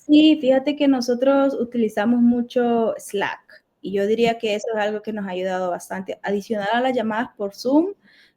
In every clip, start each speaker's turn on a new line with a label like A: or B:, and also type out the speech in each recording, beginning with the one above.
A: Sí, fíjate que nosotros utilizamos mucho Slack y yo diría que eso es algo que nos ha ayudado bastante. Adicional a las llamadas por Zoom,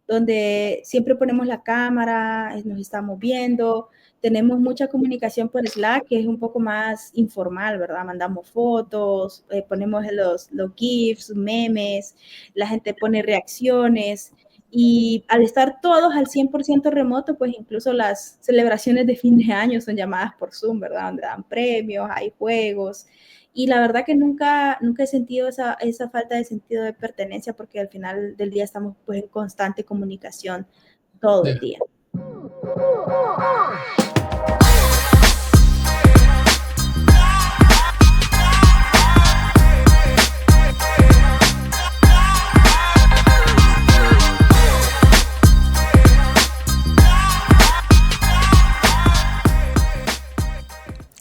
A: donde siempre ponemos la cámara, nos estamos viendo, tenemos mucha comunicación por Slack, que es un poco más informal, ¿verdad? Mandamos fotos, ponemos los GIFs, memes, la gente pone reacciones. Y al estar todos al 100% remoto, pues incluso las celebraciones de fin de año son llamadas por Zoom, ¿verdad? Donde dan premios, hay juegos. Y la verdad que nunca he sentido esa falta de sentido de pertenencia porque al final del día estamos pues en constante comunicación todo el
B: Ya.
A: día.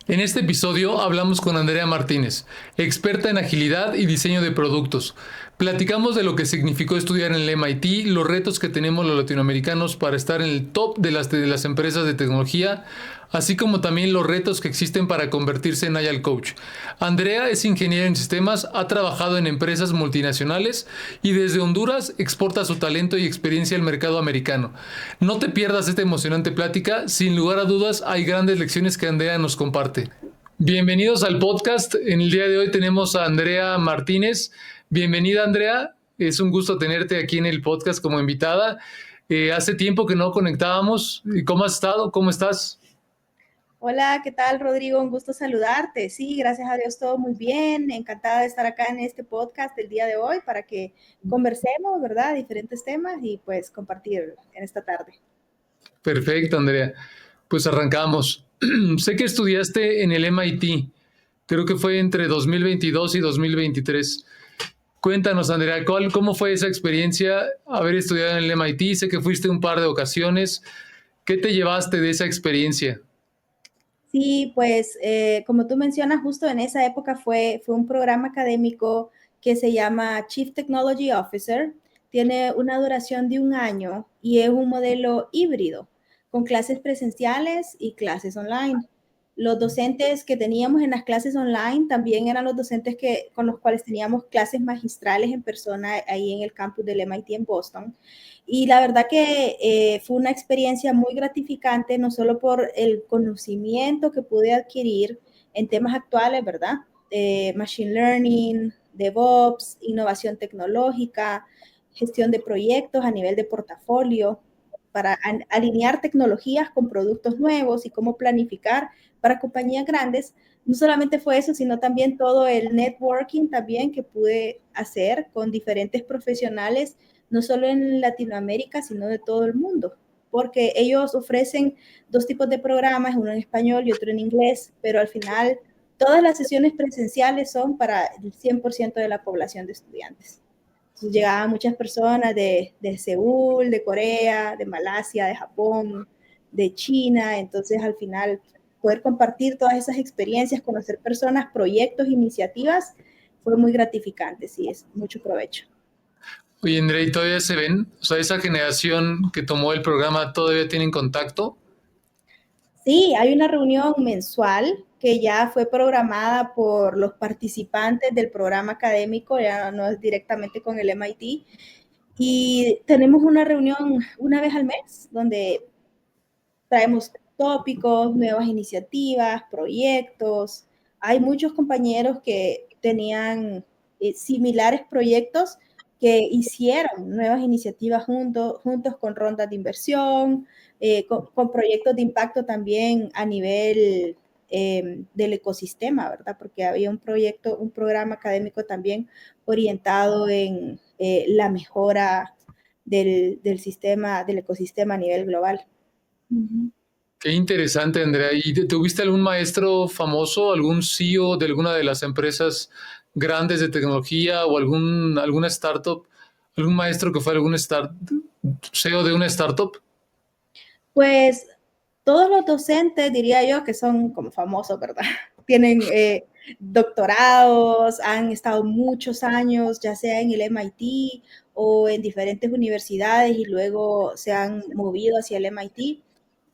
B: En este episodio hablamos con Andrea Martínez, experta en agilidad y diseño de productos. Platicamos de lo que significó estudiar en el MIT, los retos que tenemos los latinoamericanos para estar en el top de las empresas de tecnología, así como también los retos que existen para convertirse en Agile Coach. Andrea es ingeniera en sistemas, ha trabajado en empresas multinacionales y desde Honduras exporta su talento y experiencia al mercado americano. No te pierdas esta emocionante plática, sin lugar a dudas hay grandes lecciones que Andrea nos comparte. Bienvenidos al podcast. En el día de hoy tenemos a Andrea Martínez. Bienvenida, Andrea. Es un gusto tenerte aquí en el podcast como invitada. Hace tiempo que no conectábamos. ¿Cómo has estado? ¿Cómo estás?
A: Hola, ¿qué tal, Rodrigo? Un gusto saludarte. Sí, gracias a Dios, todo muy bien. Encantada de estar acá en este podcast el día de hoy para que conversemos, ¿verdad? Diferentes temas y pues compartir en esta tarde.
B: Perfecto, Andrea. Pues arrancamos. Sé que estudiaste en el MIT. Creo que fue entre 2022 y 2023. Cuéntanos, Andrea, ¿cómo fue esa experiencia haber estudiado en el MIT? Sé que fuiste un par de ocasiones. ¿Qué te llevaste de esa experiencia?
A: Sí, pues como tú mencionas, justo en esa época fue un programa académico que se llama Chief Technology Officer. Tiene una duración de un año y es un modelo híbrido con clases presenciales y clases online. Los docentes que teníamos en las clases online también eran los docentes con los cuales teníamos clases magistrales en persona ahí en el campus del MIT en Boston. Y la verdad que fue una experiencia muy gratificante, no solo por el conocimiento que pude adquirir en temas actuales, ¿verdad? Machine Learning, DevOps, innovación tecnológica, gestión de proyectos a nivel de portafolio, para alinear tecnologías con productos nuevos y cómo planificar para compañías grandes. No solamente fue eso, sino también todo el networking también que pude hacer con diferentes profesionales no solo en Latinoamérica, sino de todo el mundo, porque ellos ofrecen dos tipos de programas, uno en español y otro en inglés, pero al final todas las sesiones presenciales son para el 100% de la población de estudiantes. Entonces llegaban muchas personas de Seúl, de Corea, de Malasia, de Japón, de China, entonces al final poder compartir todas esas experiencias, conocer personas, proyectos, iniciativas, fue muy gratificante, sí, es mucho provecho.
B: Oye, Andrea, ¿y todavía se ven? O sea, esa generación que tomó el programa todavía tienen contacto.
A: Sí, hay una reunión mensual que ya fue programada por los participantes del programa académico, ya no es directamente con el MIT, y tenemos una reunión una vez al mes donde traemos tópicos, nuevas iniciativas, proyectos. Hay muchos compañeros que tenían similares proyectos que hicieron nuevas iniciativas juntos con rondas de inversión, con proyectos de impacto también a nivel del ecosistema, ¿verdad? Porque había un proyecto, un programa académico también orientado en la mejora del sistema, del ecosistema a nivel global. Uh -huh.
B: Qué interesante, Andrea. ¿Y tuviste algún maestro famoso, algún CEO de alguna de las empresas grandes de tecnología o alguna startup? ¿Algún maestro que fue CEO de una startup?
A: Pues todos los docentes, diría yo, que son como famosos, ¿verdad? Tienen doctorados, han estado muchos años, ya sea en el MIT o en diferentes universidades y luego se han movido hacia el MIT.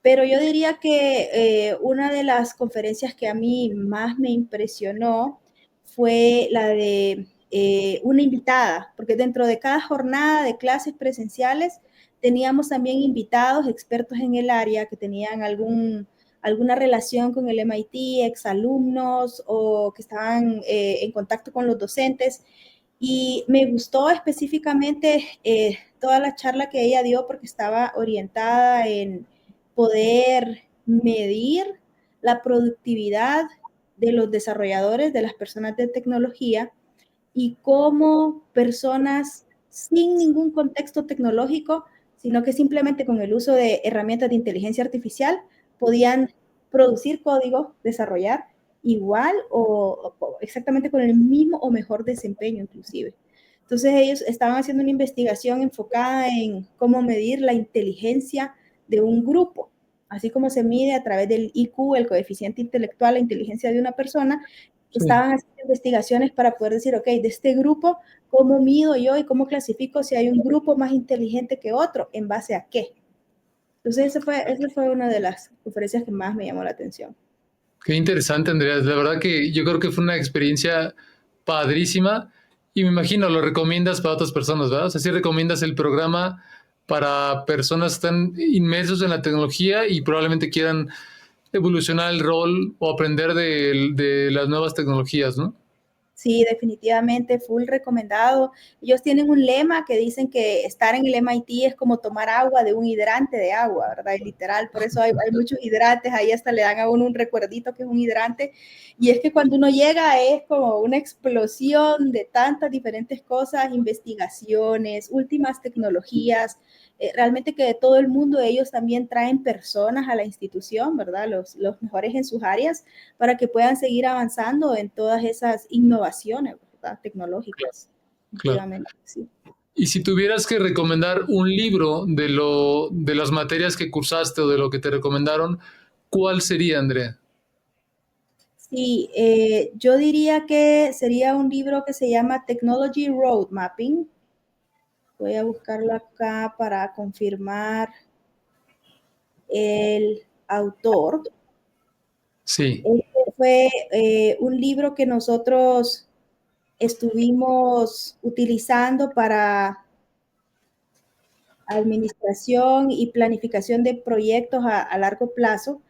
A: Pero yo diría que una de las conferencias que a mí más me impresionó fue la de una invitada, porque dentro de cada jornada de clases presenciales teníamos también invitados, expertos en el área que tenían alguna relación con el MIT, exalumnos o que estaban en contacto con los docentes. Y me gustó específicamente toda la charla que ella dio porque estaba orientada en poder medir la productividad de los desarrolladores, de las personas de tecnología, y cómo personas sin ningún contexto tecnológico, sino que simplemente con el uso de herramientas de inteligencia artificial, podían producir código, desarrollar igual o exactamente con el mismo o mejor desempeño inclusive. Entonces ellos estaban haciendo una investigación enfocada en cómo medir la inteligencia de un grupo, así como se mide a través del IQ, el coeficiente intelectual, la inteligencia de una persona.
B: Sí.
A: Estaban haciendo investigaciones para poder decir, ok, de este grupo, ¿cómo mido yo y cómo clasifico si hay un grupo más inteligente que otro? ¿En base a qué? Entonces, esa fue una de las conferencias que más me llamó la atención.
B: Qué interesante, Andreas. La verdad que yo creo que fue una experiencia padrísima y me imagino lo recomiendas para otras personas, ¿verdad? O sea, sí recomiendas el programa para personas que están inmersos en la tecnología y probablemente quieran evolucionar el rol o aprender de las nuevas tecnologías, ¿no?
A: Sí, definitivamente, full recomendado. Ellos tienen un lema que dicen que estar en el MIT es como tomar agua de un hidrante de agua, ¿verdad? Y literal, por eso hay muchos hidrantes, ahí hasta le dan a uno un recuerdito que es un hidrante. Y es que cuando uno llega es como una explosión de tantas diferentes cosas, investigaciones, últimas tecnologías, realmente que de todo el mundo ellos también traen personas a la institución, ¿verdad? Los mejores en sus áreas para que puedan seguir avanzando en todas esas innovaciones, ¿verdad? Tecnológicas.
B: Claro.
A: Efectivamente, sí.
B: Y si tuvieras que recomendar un libro de las materias que cursaste o de lo que te recomendaron, ¿cuál sería, Andrea?
A: Sí, yo diría que sería un libro que se llama Technology Road Mapping. Voy a buscarlo acá para confirmar el autor.
B: Sí.
A: Este fue un libro que nosotros estuvimos utilizando para administración y planificación de proyectos a largo plazo,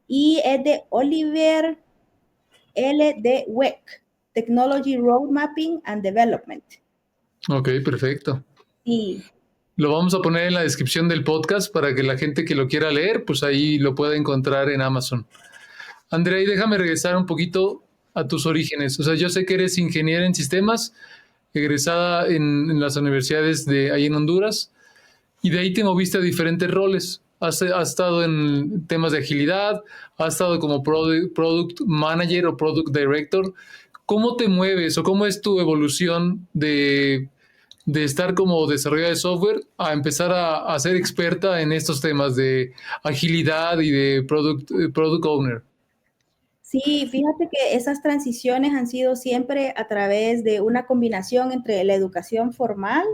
A: y es de Oliver L. D. Weck, Technology Road Mapping and Development.
B: Ok, perfecto.
A: Y
B: Lo vamos a poner en la descripción del podcast para que la gente que lo quiera leer, pues ahí lo pueda encontrar en Amazon. Andrea, y déjame regresar un poquito a tus orígenes. O sea, yo sé que eres ingeniera en sistemas, egresada en las universidades de ahí en Honduras, y de ahí te moviste a diferentes roles. Has estado en temas de agilidad, has estado como product manager o product director. ¿Cómo te mueves o cómo es tu evolución de estar como desarrolladora de software a empezar a ser experta en estos temas de agilidad y de product owner?
A: sí, fíjate que esas transiciones han sido siempre a través de una combinación entre la educación formal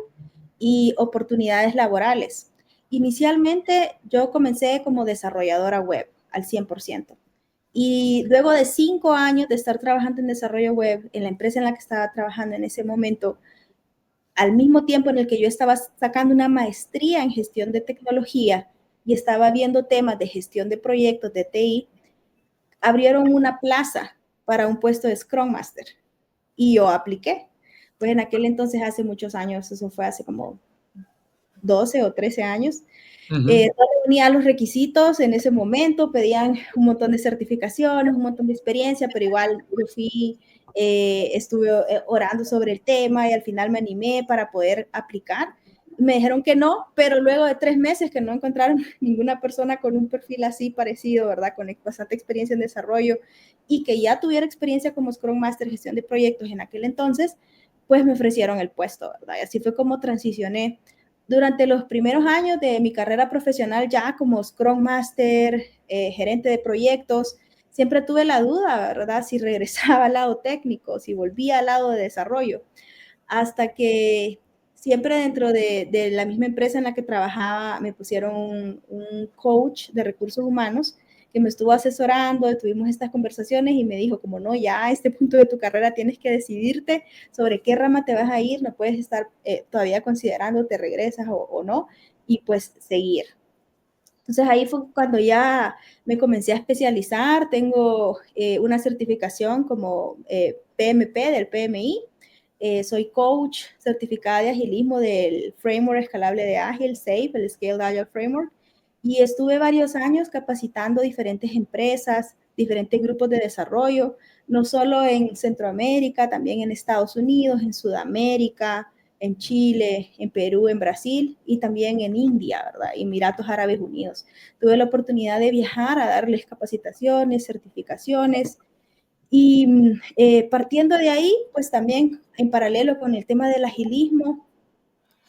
A: y oportunidades laborales. Inicialmente yo comencé como desarrolladora web al 100%. Y luego de 5 años de estar trabajando en desarrollo web en la empresa en la que estaba trabajando en ese momento, al mismo tiempo en el que yo estaba sacando una maestría en gestión de tecnología y estaba viendo temas de gestión de proyectos de TI, abrieron una plaza para un puesto de Scrum Master y yo apliqué. Pues en aquel entonces, hace muchos años, eso fue hace como 12 o 13 años,
B: Uh -huh.
A: no reunía los requisitos en ese momento, pedían un montón de certificaciones, un montón de experiencia, pero igual yo fui, estuve orando sobre el tema y al final me animé para poder aplicar. Me dijeron que no, pero luego de 3 meses que no encontraron ninguna persona con un perfil así parecido, ¿verdad? Con bastante experiencia en desarrollo y que ya tuviera experiencia como Scrum Master, gestión de proyectos en aquel entonces, pues me ofrecieron el puesto, ¿verdad? Y así fue como transicioné durante los primeros años de mi carrera profesional ya como Scrum Master, gerente de proyectos. Siempre tuve la duda, ¿verdad? Si regresaba al lado técnico, si volvía al lado de desarrollo, hasta que siempre dentro de la misma empresa en la que trabajaba me pusieron un coach de recursos humanos que me estuvo asesorando, tuvimos estas conversaciones y me dijo como no, ya a este punto de tu carrera tienes que decidirte sobre qué rama te vas a ir, no puedes estar todavía considerando te regresas o no, y pues seguir. Entonces ahí fue cuando ya me comencé a especializar, tengo una certificación como PMP del PMI, soy coach certificada de agilismo del Framework Escalable de Ágil, SAFe, el Scaled Agile Framework, y estuve varios años capacitando diferentes empresas, diferentes grupos de desarrollo, no solo en Centroamérica, también en Estados Unidos, en Sudamérica, en Chile, en Perú, en Brasil y también en India, ¿verdad? Emiratos Árabes Unidos. Tuve la oportunidad de viajar a darles capacitaciones, certificaciones y partiendo de ahí, pues también en paralelo con el tema del agilismo,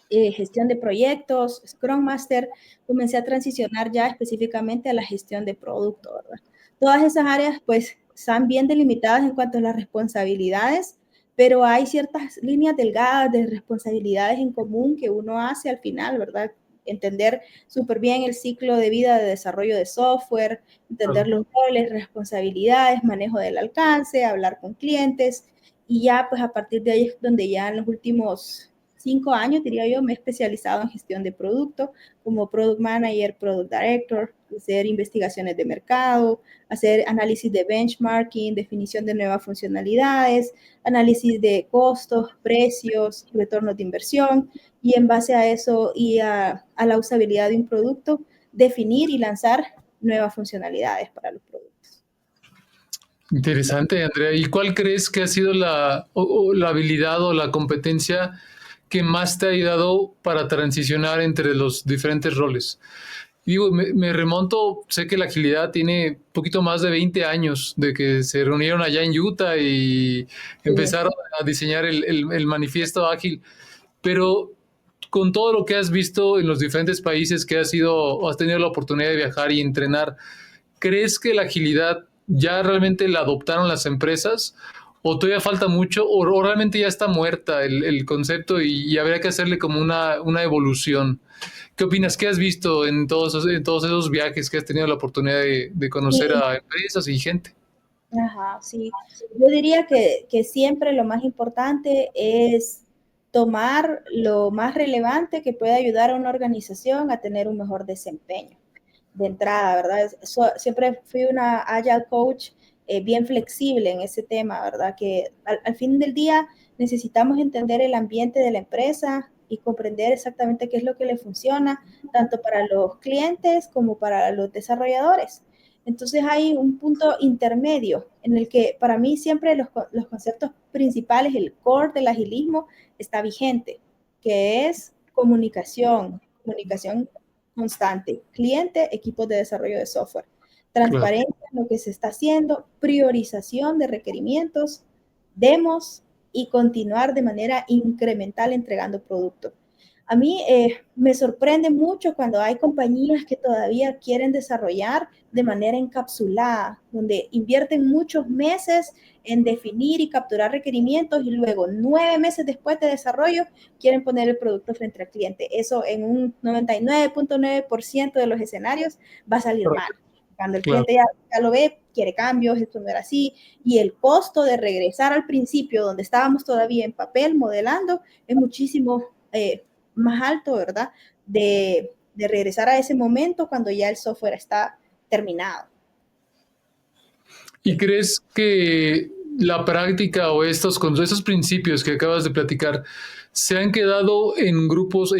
A: gestión de proyectos, Scrum Master, comencé a transicionar ya específicamente a la gestión de producto, ¿verdad? Todas esas áreas pues están bien delimitadas en cuanto a las responsabilidades, pero hay ciertas líneas delgadas de responsabilidades en común que uno hace al final, ¿verdad? Entender súper bien el ciclo de vida de desarrollo de software, entender los roles, responsabilidades, manejo del alcance, hablar con clientes, y ya pues a partir de ahí es donde ya en los últimos 5 años, diría yo, me he especializado en gestión de producto, como Product Manager, Product Director, hacer investigaciones de mercado, hacer análisis de benchmarking, definición de nuevas funcionalidades, análisis de costos, precios, retornos de inversión, y en base a eso y a la usabilidad de un producto, definir y lanzar nuevas funcionalidades para los productos.
B: Interesante, Andrea. ¿Y cuál crees que ha sido la habilidad o la competencia que más te ha ayudado para transicionar entre los diferentes roles? Digo, me remonto, sé que la agilidad tiene un poquito más de 20 años de que se reunieron allá en Utah y
A: Sí.
B: empezaron a diseñar el manifiesto ágil, pero con todo lo que has visto en los diferentes países que has ido o has tenido la oportunidad de viajar y entrenar, ¿crees que la agilidad ya realmente la adoptaron las empresas? ¿O todavía falta mucho? ¿O realmente ya está muerta el concepto y habría que hacerle como una evolución? ¿Qué opinas? ¿Qué has visto en todos esos viajes que has tenido la oportunidad de conocer
A: Sí.
B: a empresas y gente?
A: Ajá, sí. Yo diría que siempre lo más importante es tomar lo más relevante que puede ayudar a una organización a tener un mejor desempeño de entrada, ¿verdad? Siempre fui una agile coach bien flexible en ese tema, ¿verdad? Que al fin del día necesitamos entender el ambiente de la empresa y comprender exactamente qué es lo que le funciona, tanto para los clientes como para los desarrolladores. Entonces hay un punto intermedio en el que para mí siempre los conceptos principales, el core del agilismo está vigente, que es comunicación constante, cliente, equipos de desarrollo de software,
B: Claro.
A: transparencia en lo que se está haciendo, priorización de requerimientos, demos y continuar de manera incremental entregando productos. A mí me sorprende mucho cuando hay compañías que todavía quieren desarrollar de manera encapsulada, donde invierten muchos meses en definir y capturar requerimientos y luego 9 meses después de desarrollo quieren poner el producto frente al cliente. Eso en un 99.9% de los escenarios va a salir mal. Cuando el
B: Claro.
A: cliente ya lo ve, quiere cambios, esto no era así, y el costo de regresar al principio, donde estábamos todavía en papel modelando, es muchísimo más alto, ¿verdad? De regresar a ese momento cuando ya el software está terminado.
B: ¿Y crees que la práctica o esos principios que acabas de platicar se han quedado en grupos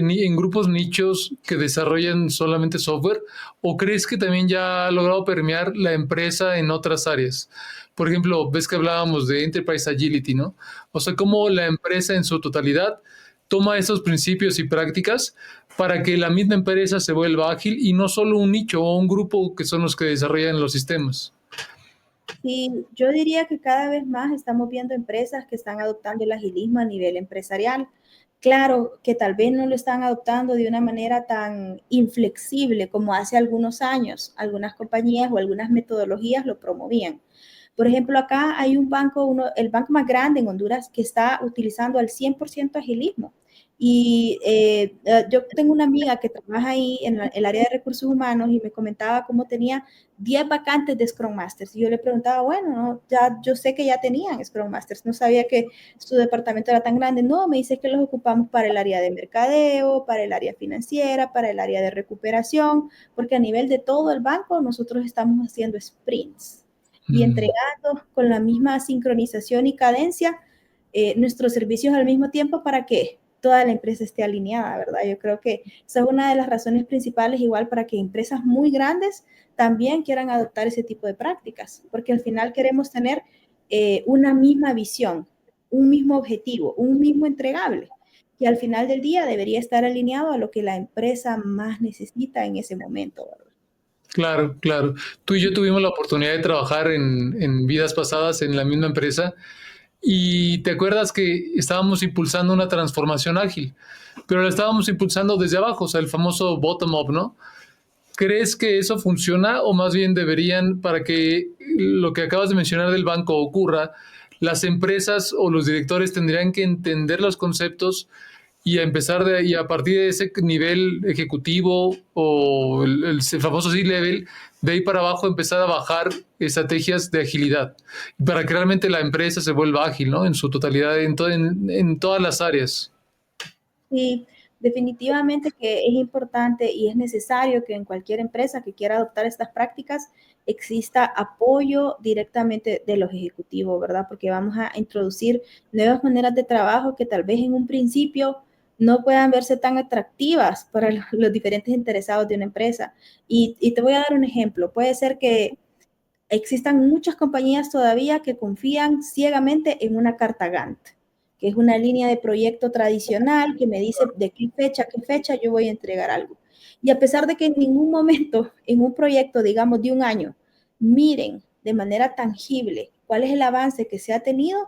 B: nichos que desarrollan solamente software? ¿O crees que también ya ha logrado permear la empresa en otras áreas? Por ejemplo, ves que hablábamos de Enterprise Agility, ¿no? O sea, cómo la empresa en su totalidad toma esos principios y prácticas para que la misma empresa se vuelva ágil y no solo un nicho o un grupo que son los que desarrollan los sistemas.
A: Sí, yo diría que cada vez más estamos viendo empresas que están adoptando el agilismo a nivel empresarial. Claro que tal vez no lo están adoptando de una manera tan inflexible como hace algunos años. Algunas compañías o algunas metodologías lo promovían. Por ejemplo, acá hay un banco, el banco más grande en Honduras, que está utilizando al 100% agilismo. Y yo tengo una amiga que trabaja ahí en el área de recursos humanos y me comentaba cómo tenía 10 vacantes de Scrum Masters. Y yo le preguntaba, bueno, no, ya, yo sé que ya tenían Scrum Masters, no sabía que su departamento era tan grande. No, me dice que los ocupamos para el área de mercadeo, para el área financiera, para el área de recuperación, porque a nivel de todo el banco nosotros estamos haciendo sprints y
B: Mm.
A: entregando con la misma sincronización y cadencia nuestros servicios al mismo tiempo para que toda la empresa esté alineada, ¿verdad? Yo creo que esa es una de las razones principales igual para que empresas muy grandes también quieran adoptar ese tipo de prácticas, porque al final queremos tener una misma visión, un mismo objetivo, un mismo entregable, que al final del día debería estar alineado a lo que la empresa más necesita en ese momento, ¿verdad?
B: Claro, claro. Tú y yo tuvimos la oportunidad de trabajar en vidas pasadas en la misma empresa y te acuerdas que estábamos impulsando una transformación ágil, pero la estábamos impulsando desde abajo, o sea, el famoso bottom-up, ¿no? ¿Crees que eso funciona o más bien deberían, para que lo que acabas de mencionar del banco ocurra, las empresas o los directores tendrían que entender los conceptos y a empezar y a partir de ese nivel ejecutivo o el famoso C-level, de ahí para abajo empezar a bajar estrategias de agilidad para que realmente la empresa se vuelva ágil, ¿no? En su totalidad, en todas las áreas.
A: Sí, definitivamente que es importante y es necesario que en cualquier empresa que quiera adoptar estas prácticas exista apoyo directamente de los ejecutivos, ¿verdad? Porque vamos a introducir nuevas maneras de trabajo que tal vez en un principio no puedan verse tan atractivas para los diferentes interesados de una empresa. Y te voy a dar un ejemplo. Puede ser que existan muchas compañías todavía que confían ciegamente en una carta Gantt, que es una línea de proyecto tradicional que me dice de qué fecha yo voy a entregar algo. Y a pesar de que en ningún momento en un proyecto, digamos, de un año, miren de manera tangible cuál es el avance que se ha tenido,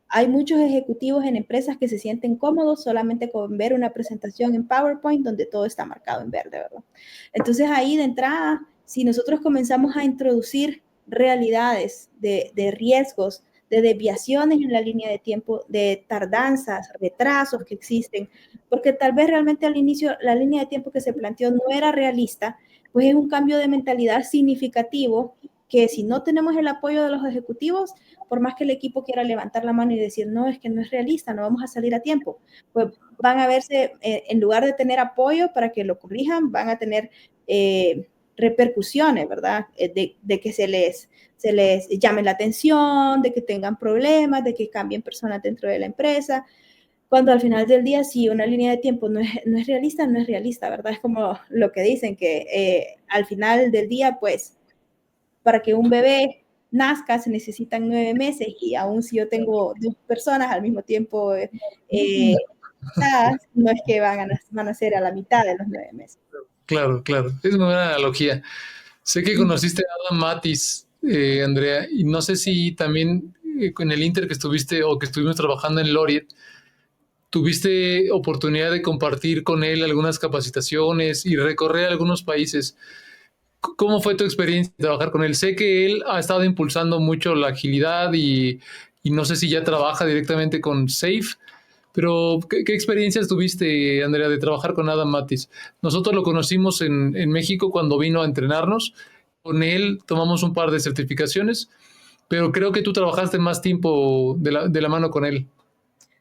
A: hay muchos ejecutivos en empresas que se sienten cómodos solamente con ver una presentación en PowerPoint donde todo está marcado en verde, ¿verdad? Entonces ahí de entrada, si nosotros comenzamos a introducir realidades de riesgos, de desviaciones en la línea de tiempo, de tardanzas, retrasos que existen, porque tal vez realmente al inicio la línea de tiempo que se planteó no era realista, pues es un cambio de mentalidad significativo que si no tenemos el apoyo de los ejecutivos, por más que el equipo quiera levantar la mano y decir, no, es que no es realista, no vamos a salir a tiempo, pues van a verse, en lugar de tener apoyo para que lo corrijan, van a tener repercusiones, ¿verdad? De que se les llame la atención, de que tengan problemas, de que cambien personas dentro de la empresa. Cuando al final del día, si una línea de tiempo no es realista, no es realista, ¿verdad? Es como lo que dicen, que al final del día, pues, para que un bebé nazca se necesitan 9 meses y aún si yo tengo 2 personas al mismo tiempo, no es que van a ser a la mitad de los 9 meses.
B: Claro, claro. Es una buena analogía. Sé que conociste a Adam Matis, Andrea, y no sé si también en el Inter que estuviste o que estuvimos trabajando en Laureate, tuviste oportunidad de compartir con él algunas capacitaciones y recorrer algunos países. ¿Cómo fue tu experiencia de trabajar con él? Sé que él ha estado impulsando mucho la agilidad y no sé si ya trabaja directamente con Safe, pero ¿qué experiencias tuviste, Andrea, de trabajar con Adam Matis? Nosotros lo conocimos en México cuando vino a entrenarnos. Con él tomamos un par de certificaciones, pero creo que tú trabajaste más tiempo de la mano con él.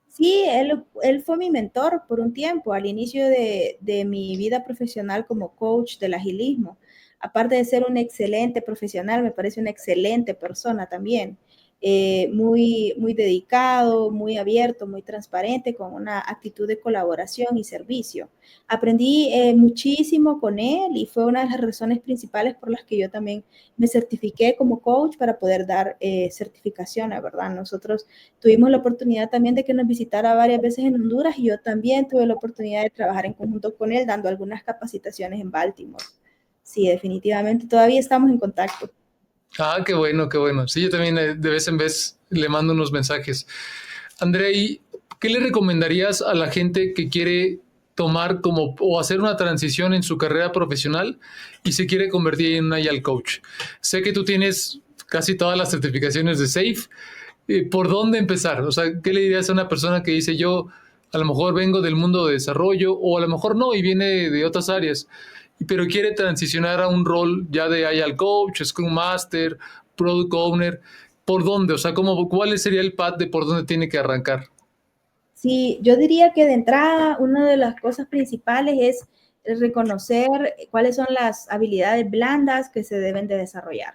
A: Sí, él fue mi mentor por un tiempo al inicio de mi vida profesional como coach del agilismo. Aparte de ser un excelente profesional, me parece una excelente persona también. Muy dedicado, muy abierto, muy transparente, con una actitud de colaboración y servicio. Aprendí muchísimo con él y fue una de las razones principales por las que yo también me certifiqué como coach para poder dar certificaciones, ¿verdad? Nosotros tuvimos la oportunidad también de que nos visitara varias veces en Honduras y yo también tuve la oportunidad de trabajar en conjunto con él dando algunas capacitaciones en Baltimore. Sí, definitivamente, todavía estamos en contacto.
B: Ah, qué bueno, qué bueno. Sí, yo también de vez en vez le mando unos mensajes. Andrea, ¿y qué le recomendarías a la gente que quiere tomar como o hacer una transición en su carrera profesional y se quiere convertir en un Agile Coach? Sé que tú tienes casi todas las certificaciones de SAFe. ¿Por dónde empezar? O sea, ¿qué le dirías a una persona que dice yo A lo mejor vengo del mundo de desarrollo o a lo mejor no y viene de otras áreas, pero quiere transicionar a un rol ya de Agile Coach, Scrum Master, Product Owner. ¿Por dónde? O sea, ¿cuál sería el path de por dónde tiene que arrancar?
A: Sí, yo diría que de entrada una de las cosas principales es reconocer cuáles son las habilidades blandas que se deben de desarrollar.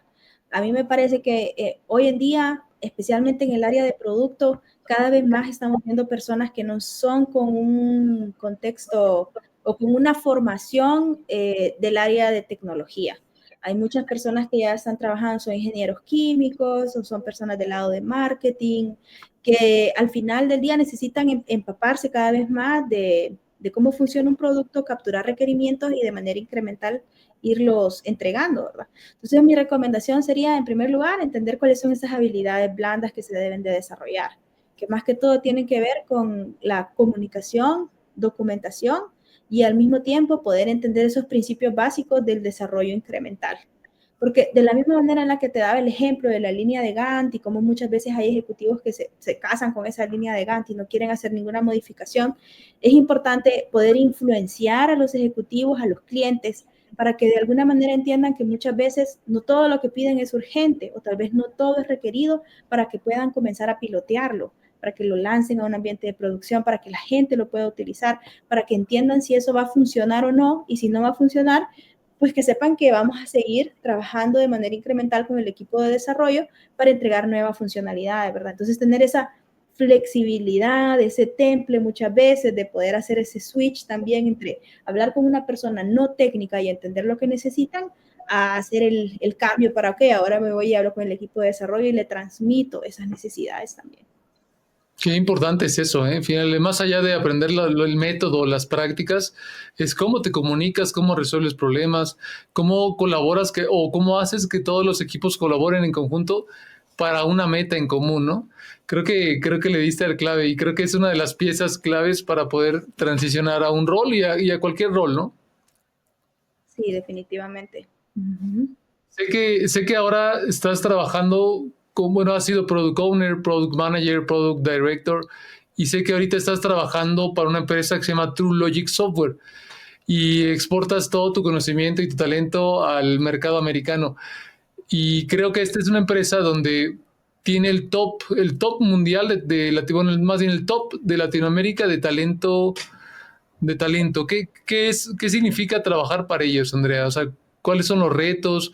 A: A mí me parece que hoy en día, especialmente en el área de producto, cada vez más estamos viendo personas que no son con un contexto o con una formación del área de tecnología. Hay muchas personas que ya están trabajando, son ingenieros químicos o son personas del lado de marketing, que al final del día necesitan empaparse cada vez más de cómo funciona un producto, capturar requerimientos y de manera incremental irlos entregando, ¿verdad? Entonces, mi recomendación sería, en primer lugar, entender cuáles son esas habilidades blandas que se deben de desarrollar, que más que todo tienen que ver con la comunicación, documentación y al mismo tiempo poder entender esos principios básicos del desarrollo incremental. Porque de la misma manera en la que te daba el ejemplo de la línea de Gantt y cómo muchas veces hay ejecutivos que se casan con esa línea de Gantt y no quieren hacer ninguna modificación, es importante poder influenciar a los ejecutivos, a los clientes, para que de alguna manera entiendan que muchas veces no todo lo que piden es urgente o tal vez no todo es requerido para que puedan comenzar a pilotearlo, para que lo lancen a un ambiente de producción, para que la gente lo pueda utilizar, para que entiendan si eso va a funcionar o no, y si no va a funcionar, pues que sepan que vamos a seguir trabajando de manera incremental con el equipo de desarrollo para entregar nuevas funcionalidades, ¿verdad? Entonces, tener esa flexibilidad, ese temple muchas veces de poder hacer ese switch también entre hablar con una persona no técnica y entender lo que necesitan a hacer el cambio para, ok, ahora me voy y hablo con el equipo de desarrollo y le transmito esas necesidades también.
B: Qué importante es eso, ¿eh? Final, más allá de aprender el método, las prácticas, es cómo te comunicas, cómo resuelves problemas, cómo colaboras o cómo haces que todos los equipos colaboren en conjunto para una meta en común, ¿no? Creo que le diste al clave y creo que es una de las piezas claves para poder transicionar a un rol y a cualquier rol, ¿no?
A: Sí, definitivamente. Uh-huh.
B: Sé que ahora estás trabajando bueno, has sido Product Owner, Product Manager, Product Director, y sé que ahorita estás trabajando para una empresa que se llama True Logic Software y exportas todo tu conocimiento y tu talento al mercado americano. Y creo que esta es una empresa donde tiene el top mundial bueno, más bien el top de Latinoamérica de talento. ¿Qué significa trabajar para ellos, Andrea? O sea, ¿cuáles son los retos?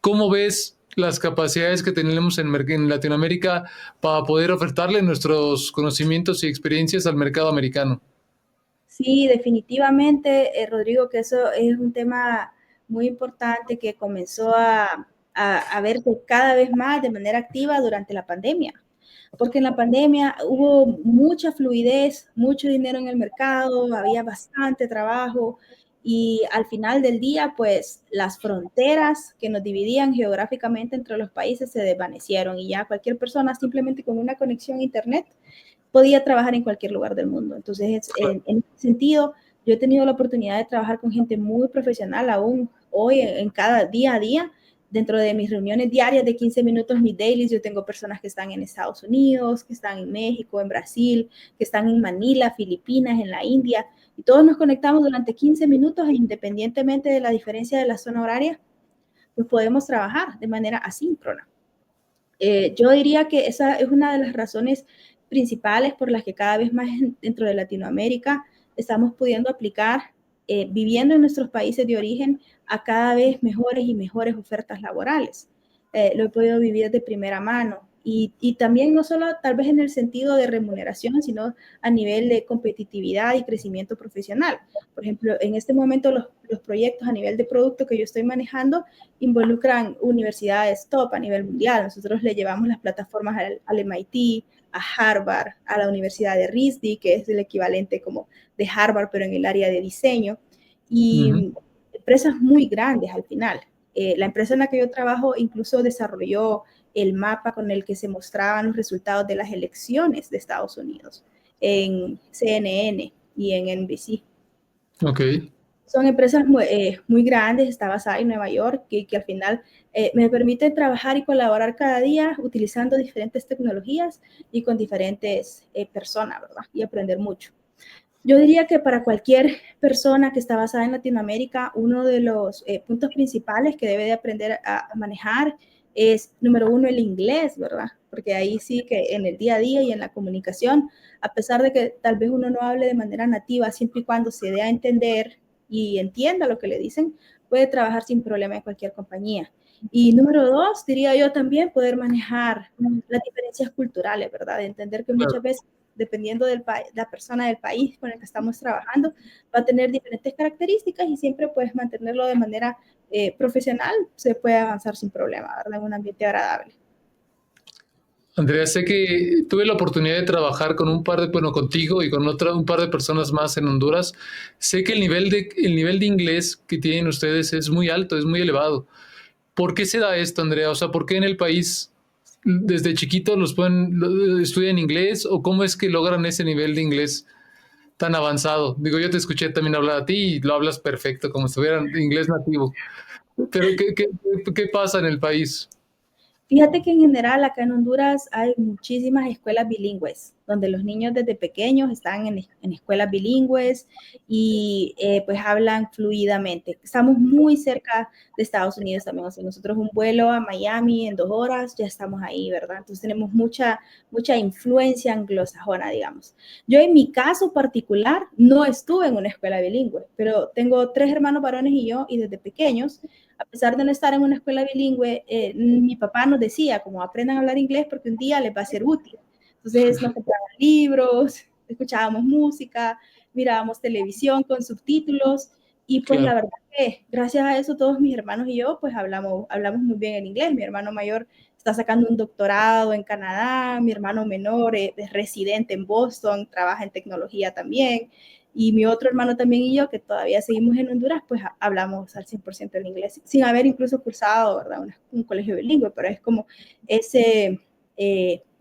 B: ¿Cómo ves las capacidades que tenemos en Latinoamérica para poder ofertarle nuestros conocimientos y experiencias al mercado americano?
A: Sí, definitivamente, Rodrigo, que eso es un tema muy importante que comenzó a verse cada vez más de manera activa durante la pandemia, porque en la pandemia hubo mucha fluidez, mucho dinero en el mercado, había bastante trabajo y al final del día, pues las fronteras que nos dividían geográficamente entre los países se desvanecieron y ya cualquier persona simplemente con una conexión a Internet podía trabajar en cualquier lugar del mundo. Entonces, en ese sentido, yo he tenido la oportunidad de trabajar con gente muy profesional aún hoy, en cada día a día. Dentro de mis reuniones diarias de 15 minutos, mis dailies, yo tengo personas que están en Estados Unidos, que están en México, en Brasil, que están en Manila, Filipinas, en la India, y todos nos conectamos durante 15 minutos e independientemente de la diferencia de la zona horaria, pues podemos trabajar de manera asíncrona. Yo diría que esa es una de las razones principales por las que cada vez más dentro de Latinoamérica estamos pudiendo aplicar, viviendo en nuestros países de origen, a cada vez mejores y mejores ofertas laborales. Lo he podido vivir de primera mano. Y también no solo tal vez en el sentido de remuneración, sino a nivel de competitividad y crecimiento profesional. Por ejemplo, en este momento los proyectos a nivel de producto que yo estoy manejando involucran universidades top a nivel mundial. Nosotros le llevamos las plataformas al MIT, a Harvard, a la Universidad de RISD, que es el equivalente como de Harvard, pero en el área de diseño,
B: Ujú.
A: y empresas muy grandes al final. La empresa en la que yo trabajo incluso desarrolló el mapa con el que se mostraban los resultados de las elecciones de Estados Unidos en CNN y en NBC.
B: Ok.
A: Son empresas muy grandes, está basada en Nueva York, que al final me permiten trabajar y colaborar cada día utilizando diferentes tecnologías y con diferentes personas, ¿verdad? Y aprender mucho. Yo diría que para cualquier persona que está basada en Latinoamérica, uno de los puntos principales que debe de aprender a manejar es, número uno, el inglés, ¿verdad? Porque ahí sí que en el día a día y en la comunicación, a pesar de que tal vez uno no hable de manera nativa, siempre y cuando se dé a entender y entienda lo que le dicen, puede trabajar sin problema en cualquier compañía. Y número dos, diría yo también, poder manejar las diferencias culturales, ¿verdad? De entender que muchas
B: Claro.
A: veces dependiendo de la persona del país con el que estamos trabajando, va a tener diferentes características y siempre puedes mantenerlo de manera profesional, se puede avanzar sin problema, ¿verdad? En un ambiente agradable.
B: Andrea, sé que tuve la oportunidad de trabajar con bueno, contigo y con un par de personas más en Honduras. Sé que el nivel de inglés que tienen ustedes es muy alto, es muy elevado. ¿Por qué se da esto, Andrea? O sea, ¿por qué en el país desde chiquitos estudian inglés o cómo es que logran ese nivel de inglés tan avanzado? Digo, yo te escuché también hablar a ti y lo hablas perfecto, como si estuvieran inglés nativo. Pero ¿qué pasa en el país?
A: Fíjate que en general acá en Honduras hay muchísimas escuelas bilingües, donde los niños desde pequeños están en escuelas bilingües y pues hablan fluidamente. Estamos muy cerca de Estados Unidos también, o sea, nosotros un vuelo a Miami en 2 horas, ya estamos ahí, ¿verdad? Entonces tenemos mucha influencia anglosajona, digamos. Yo en mi caso particular no estuve en una escuela bilingüe, pero tengo 3 hermanos varones y yo, y desde pequeños a pesar de no estar en una escuela bilingüe, mi papá nos decía, como aprendan a hablar inglés porque un día les va a ser útil. Entonces nos compraban libros, escuchábamos música, mirábamos televisión con subtítulos y pues la
B: Claro,
A: verdad que gracias a eso todos mis hermanos y yo pues hablamos muy bien el inglés. Mi hermano mayor está sacando un doctorado en Canadá, mi hermano menor es residente en Boston, trabaja en tecnología también y mi otro hermano también y yo, que todavía seguimos en Honduras, pues hablamos al 100% el inglés, sin haber incluso cursado, ¿verdad? Un colegio bilingüe, pero es como ese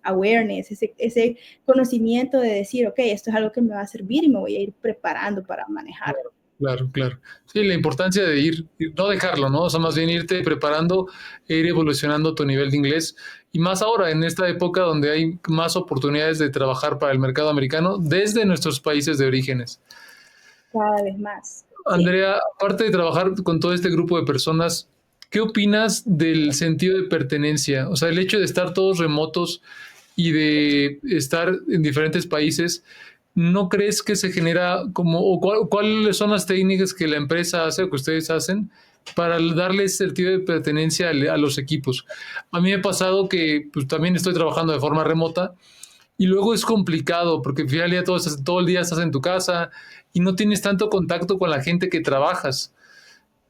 A: awareness, ese conocimiento de decir, ok, esto es algo que me va a servir y me voy a ir preparando para manejarlo.
B: claro, claro. Sí, la importancia de no dejarlo, ¿no? O sea, más bien irte preparando e ir evolucionando tu nivel de inglés. Y más ahora, en esta época donde hay más oportunidades de trabajar para el mercado americano desde nuestros países de orígenes.
A: Cada vez más, sí.
B: Andrea, aparte de trabajar con todo este grupo de personas, ¿qué opinas del sentido de pertenencia? O sea, el hecho de estar todos remotos y de estar en diferentes países, ¿no crees que se genera cuáles son las técnicas que la empresa hace o que ustedes hacen para darle ese sentido de pertenencia a los equipos? A mí me ha pasado que pues, también estoy trabajando de forma remota y luego es complicado porque al final ya todo el día estás en tu casa y no tienes tanto contacto con la gente que trabajas.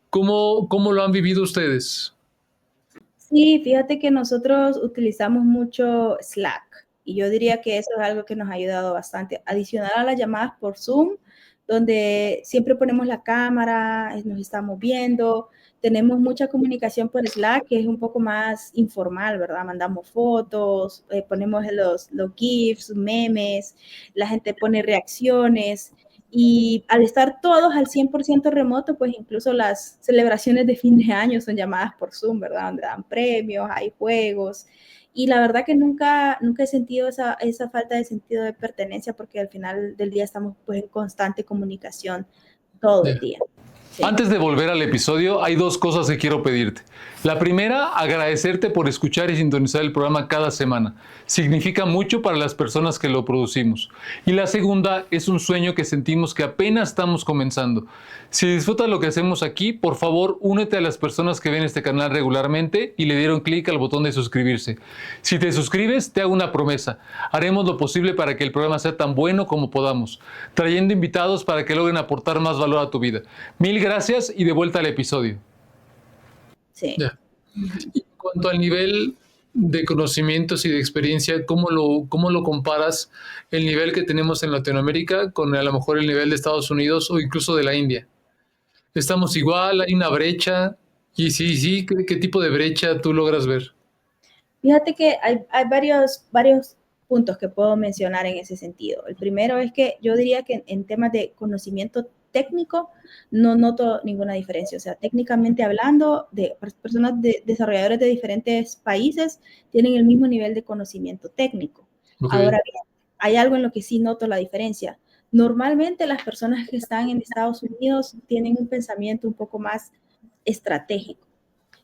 B: ¿Cómo lo han vivido ustedes?
A: Sí, fíjate que nosotros utilizamos mucho Slack y yo diría que eso es algo que nos ha ayudado bastante. Adicional a las llamadas por Zoom, donde siempre ponemos la cámara, nos estamos viendo, tenemos mucha comunicación por Slack, que es un poco más informal, ¿verdad? Mandamos fotos, ponemos los GIFs, memes, la gente pone reacciones. Y al estar todos al 100% remoto, pues incluso las celebraciones de fin de año son llamadas por Zoom, ¿verdad? Donde dan premios, hay juegos. Y la verdad que nunca he sentido esa falta de sentido de pertenencia porque al final del día estamos pues en constante comunicación todo el
B: Yeah.
A: día. Sí.
B: Antes de volver al episodio, hay dos cosas que quiero pedirte. La primera, agradecerte por escuchar y sintonizar el programa cada semana. Significa mucho para las personas que lo producimos. Y la segunda, es un sueño que sentimos que apenas estamos comenzando. Si disfrutas lo que hacemos aquí, por favor, únete a las personas que ven este canal regularmente y le dieron clic al botón de suscribirse. Si te suscribes, te hago una promesa. Haremos lo posible para que el programa sea tan bueno como podamos, trayendo invitados para que logren aportar más valor a tu vida. Mil gracias y de vuelta al episodio.
A: Sí.
B: Ya. Y en cuanto al nivel de conocimientos y de experiencia, cómo lo comparas el nivel que tenemos en Latinoamérica con a lo mejor el nivel de Estados Unidos o incluso de la India? ¿Estamos igual? ¿Hay una brecha? Y sí, ¿qué tipo de brecha tú logras ver?
A: Fíjate que hay varios puntos que puedo mencionar en ese sentido. El primero es que yo diría que en temas de conocimiento técnico no noto ninguna diferencia. O sea, técnicamente hablando, de personas desarrolladores de diferentes países tienen el mismo nivel de conocimiento técnico.
B: Ok,
A: Ahora bien, hay algo en lo que sí noto la diferencia. Normalmente las personas que están en Estados Unidos tienen un pensamiento un poco más estratégico.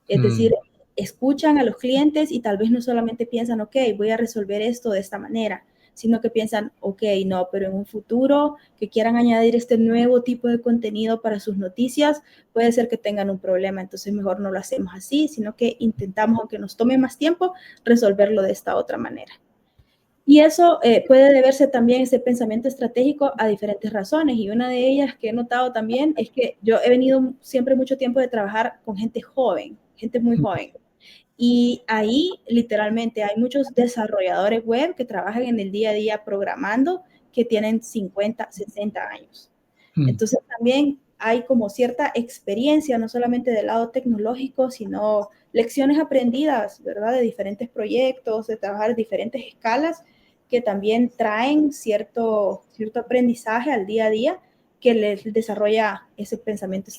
A: Es decir, escuchan a los clientes y tal vez no solamente piensan, ok, voy a resolver esto de esta manera, sino que piensan, ok, no, pero en un futuro que quieran añadir este nuevo tipo de contenido para sus noticias, puede ser que tengan un problema, entonces mejor no lo hacemos así, sino que intentamos, aunque nos tome más tiempo, resolverlo de esta otra manera. Y eso puede deberse también, ese pensamiento estratégico, a diferentes razones. Y una de ellas que he notado también es que yo he venido siempre mucho tiempo de trabajar con gente joven, gente muy joven. Y ahí literalmente hay muchos desarrolladores web que trabajan en el día a día programando que tienen 50, 60 años. Entonces también hay como cierta experiencia, no solamente del lado tecnológico, sino lecciones aprendidas, ¿verdad? De diferentes proyectos, de trabajar en diferentes escalas, que también traen cierto aprendizaje al día a día que les desarrolla ese pensamiento